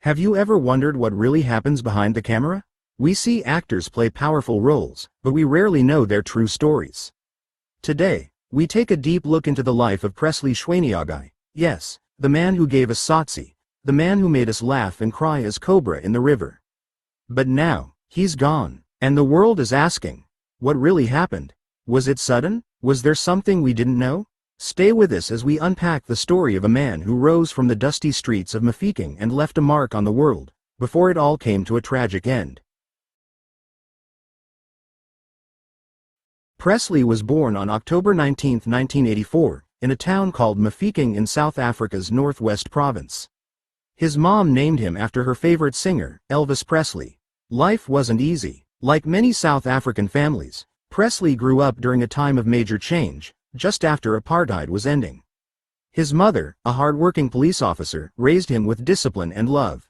Have you ever wondered what really happens behind the camera? We see actors play powerful roles, but we rarely know their true stories. Today, we take a deep look into the life of Presley Chweneyagae. Yes, the man who gave us Tsotsi, the man who made us laugh and cry as Cobra in the river. But now, he's gone, and the world is asking, what really happened? Was it sudden? Was there something we didn't know? Stay with us as we unpack the story of a man who rose from the dusty streets of Mafikeng and left a mark on the world, before it all came to a tragic end. Presley was born on October 19, 1984, in a town called Mafikeng in South Africa's Northwest Province. His mom named him after her favorite singer, Elvis Presley. Life wasn't easy. Like many South African families, Presley grew up during a time of major change, just after apartheid was ending. His mother, a hard-working police officer, raised him with discipline and love.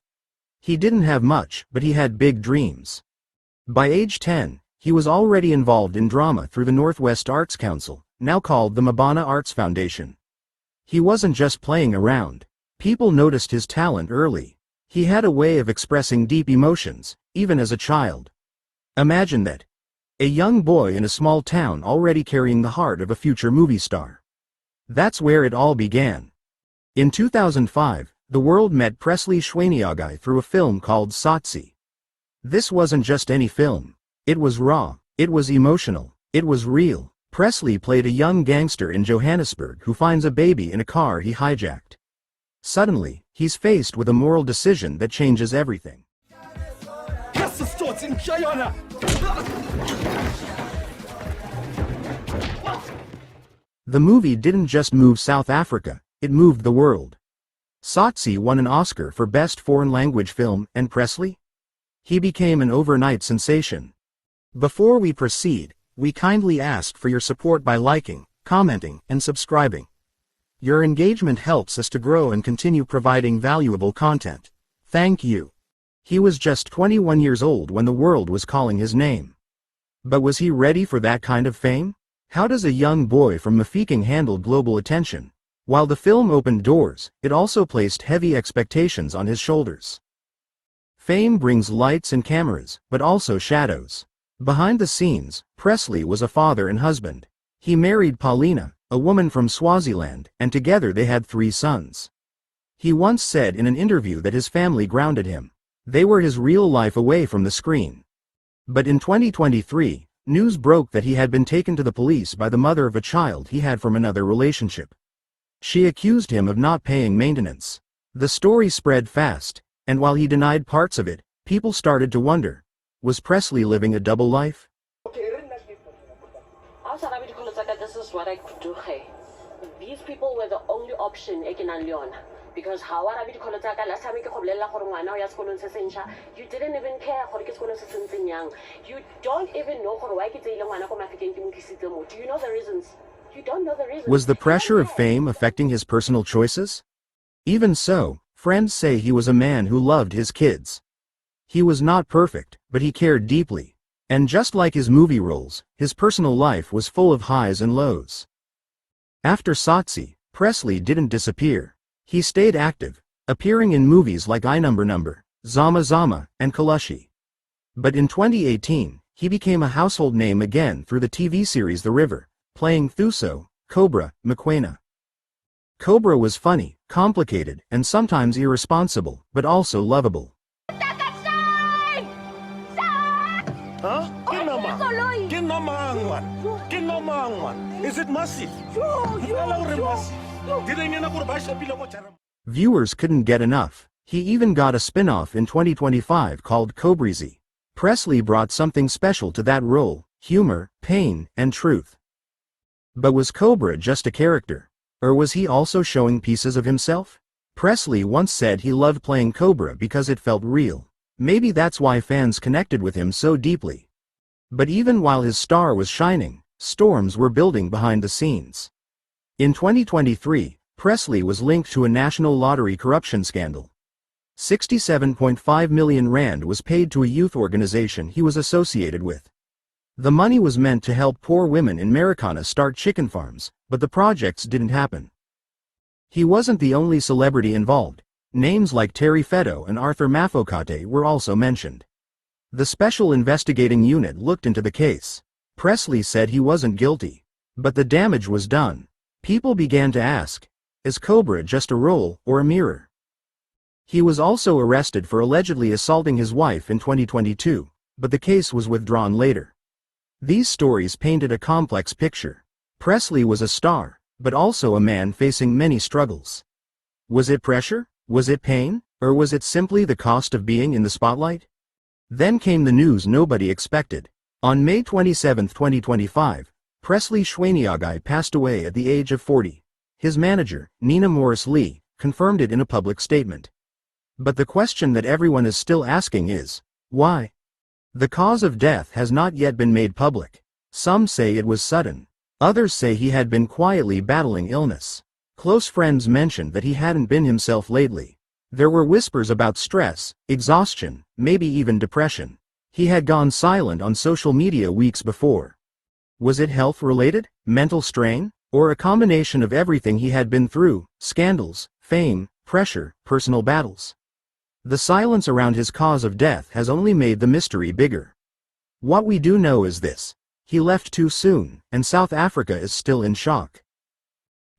He didn't have much, but he had big dreams. By age 10, he was already involved in drama through the Northwest Arts Council, now called the Mabana Arts Foundation. He wasn't just playing around. People noticed his talent early. He had a way of expressing deep emotions, even as a child. Imagine that. A young boy in a small town already carrying the heart of a future movie star. That's where it all began. In 2005, the world met Presley Chweneyagae through a film called Tsotsi. This wasn't just any film. It was raw, it was emotional, it was real. Presley played a young gangster in Johannesburg who finds a baby in a car he hijacked. Suddenly, he's faced with a moral decision that changes everything. The movie didn't just move South Africa, it moved the world. Tsotsi won an Oscar for Best Foreign Language Film, and Presley? He became an overnight sensation. Before we proceed, we kindly ask for your support by liking, commenting, and subscribing. Your engagement helps us to grow and continue providing valuable content. Thank you. He was just 21 years old when the world was calling his name. But was he ready for that kind of fame? How does a young boy from Mafikeng handle global attention? While the film opened doors, it also placed heavy expectations on his shoulders. Fame brings lights and cameras, but also shadows. Behind the scenes, Presley was a father and husband. He married Paulina, a woman from Swaziland, and together they had 3 sons. He once said in an interview that his family grounded him. They were his real life away from the screen. But in 2023, news broke that he had been taken to the police by the mother of a child he had from another relationship. She accused him of not paying maintenance. The story spread fast, and while he denied parts of it, people started to wonder, was Presley living a double life? This is what I could do. These people were the only option because last time you didn't even care. You don't even know why. Do you know the reasons? You don't know the reasons. Was the pressure of fame affecting his personal choices? Even so, friends say he was a man who loved his kids. He was not perfect, but he cared deeply. And just like his movie roles, his personal life was full of highs and lows. After Tsotsi, Presley didn't disappear. He stayed active, appearing in movies like I Number, Zama Zama, and Kalashi. But in 2018, he became a household name again through the TV series The River, playing Thuso, Cobra, Mokoena. Cobra was funny, complicated, and sometimes irresponsible, but also lovable. Is it massive? Viewers couldn't get enough. He even got a spin-off in 2025 called Cobra. Presley brought something special to that role: humor, pain, and truth. But was Cobra just a character? Or was he also showing pieces of himself? Presley once said he loved playing Cobra because it felt real. Maybe that's why fans connected with him so deeply. But even while his star was shining, storms were building behind the scenes. In 2023, Presley was linked to a national lottery corruption scandal. 67.5 million rand was paid to a youth organization he was associated with. The money was meant to help poor women in Marikana start chicken farms, but the projects didn't happen. He wasn't the only celebrity involved. Names like Terry Feddo and Arthur Mafikeng were also mentioned. The Special Investigating Unit looked into the case. Presley said he wasn't guilty. But the damage was done. People began to ask, is Cobra just a role or a mirror? He was also arrested for allegedly assaulting his wife in 2022, but the case was withdrawn later. These stories painted a complex picture. Presley was a star, but also a man facing many struggles. Was it pressure? Was it pain? Or was it simply the cost of being in the spotlight? Then came the news nobody expected. On May 27, 2025, Presley Chweneyagae passed away at the age of 40. His manager, Nina Morris Lee, confirmed it in a public statement. But the question that everyone is still asking is, why? The cause of death has not yet been made public. Some say it was sudden. Others say he had been quietly battling illness. Close friends mentioned that he hadn't been himself lately. There were whispers about stress, exhaustion, maybe even depression. He had gone silent on social media weeks before. Was it health-related, mental strain, or a combination of everything he had been through, scandals, fame, pressure, personal battles? The silence around his cause of death has only made the mystery bigger. What we do know is this: he left too soon, and South Africa is still in shock.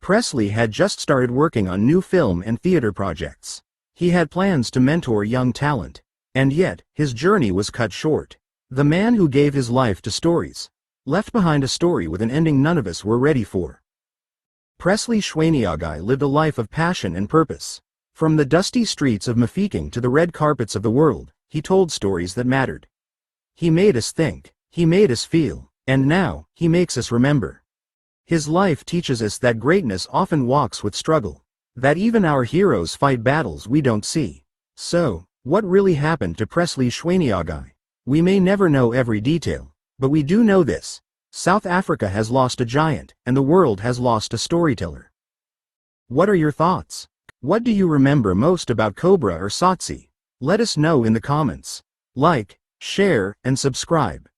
Presley had just started working on new film and theater projects. He had plans to mentor young talent. And yet, his journey was cut short. The man who gave his life to stories left behind a story with an ending none of us were ready for. Presley Chweneyagae lived a life of passion and purpose. From the dusty streets of Mafikeng to the red carpets of the world, he told stories that mattered. He made us think, he made us feel, and now, he makes us remember. His life teaches us that greatness often walks with struggle, that even our heroes fight battles we don't see. So, what really happened to Presley Chweneyagae? We may never know every detail, but we do know this: South Africa has lost a giant, and the world has lost a storyteller. What are your thoughts? What do you remember most about Cobra or Tsotsi? Let us know in the comments. Like, share, and subscribe.